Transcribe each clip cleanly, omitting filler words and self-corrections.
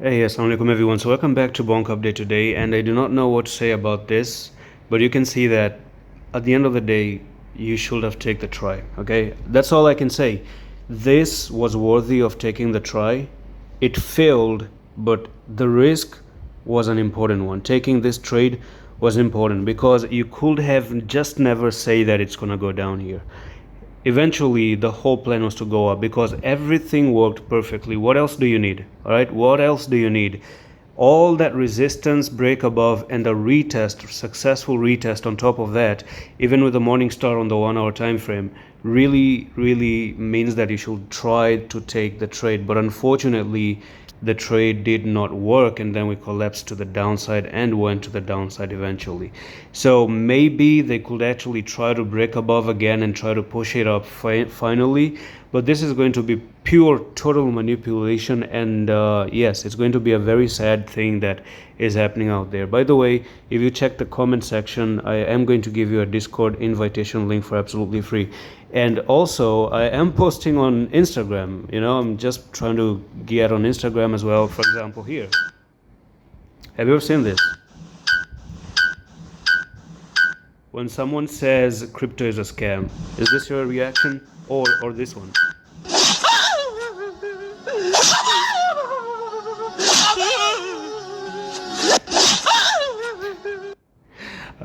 Hey, assalamu alaikum everyone. So welcome back to Bonk Update today, and I do not know what to say about this, but you can see that at the end of the day, you should have taken the try. Okay, that's all I can say. This was worthy of taking the try. It failed, but the risk was an important one. Taking this trade was important because you could have just never say that it's gonna go down here. Eventually the whole plan was to go up because everything worked perfectly. What else do you need? All right, what else do you need? All that resistance break above and a retest, successful retest on top of that, even with the morning star on the 1 hour time frame, really means that you should try to take the trade. But unfortunately the trade did not work, and then we collapsed to the downside and went to the downside eventually. So maybe they could actually try to break above again and try to push it up finally, but this is going to be pure total manipulation, and yes, it's going to be a very sad thing that is happening out there. By the way, if you check the comment section, I am going to give you a Discord invitation link for absolutely free. And also I am posting on Instagram. I'm just trying to get on Instagram as well. For example, here, have you ever seen this? When someone says crypto is a scam, is this your reaction, or this one?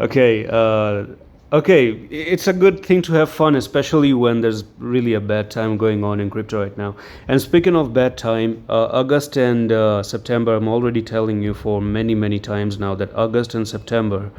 Okay, it's a good thing to have fun, especially when there's really a bad time going on in crypto right now. And speaking of bad time, August and September, I'm already telling you for many times now that August and September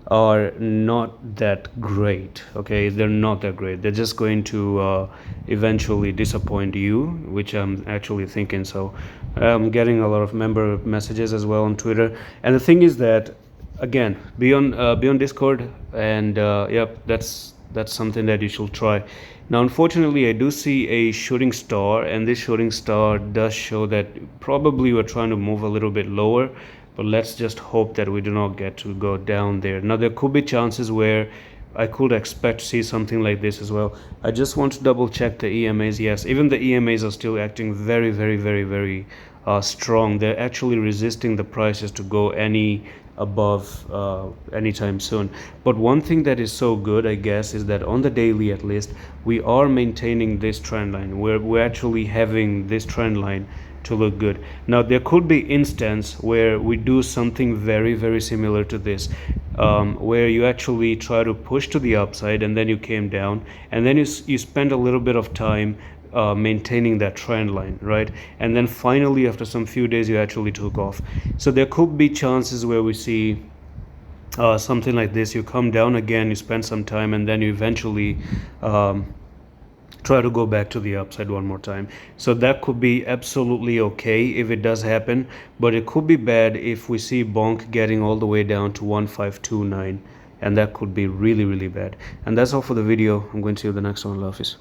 are not that great. Okay, they're not that great. They're just going to eventually disappoint you, which I'm actually thinking. So I'm getting a lot of member messages as well on Twitter, and the thing is that, again, be on Discord, and yep, that's something that you should try. Now unfortunately I do see a shooting star, and this shooting star does show that probably we're trying to move a little bit lower, but let's just hope that we do not get to go down there. Now there could be chances where I could expect to see something like this as well. I just want to double check the EMAs. Yes, even the EMAs are still acting very strong. They're actually resisting the prices to go any above anytime soon. But one thing that is so good, I guess, is that on the daily at least we are maintaining this trend line. We're actually having this trend line to look good. Now there could be instance where we do something very similar to this, where you actually try to push to the upside and then you came down, and then you spend a little bit of time maintaining that trend line, right? And then finally after some few days you actually took off. So there could be chances where we see something like this. You come down again, you spend some time, and then you eventually try to go back to the upside one more time. So that could be absolutely okay if it does happen, but it could be bad if we see bonk getting all the way down to 1529, and that could be really bad. And that's all for the video. I'm going to see you in the next one. Love is.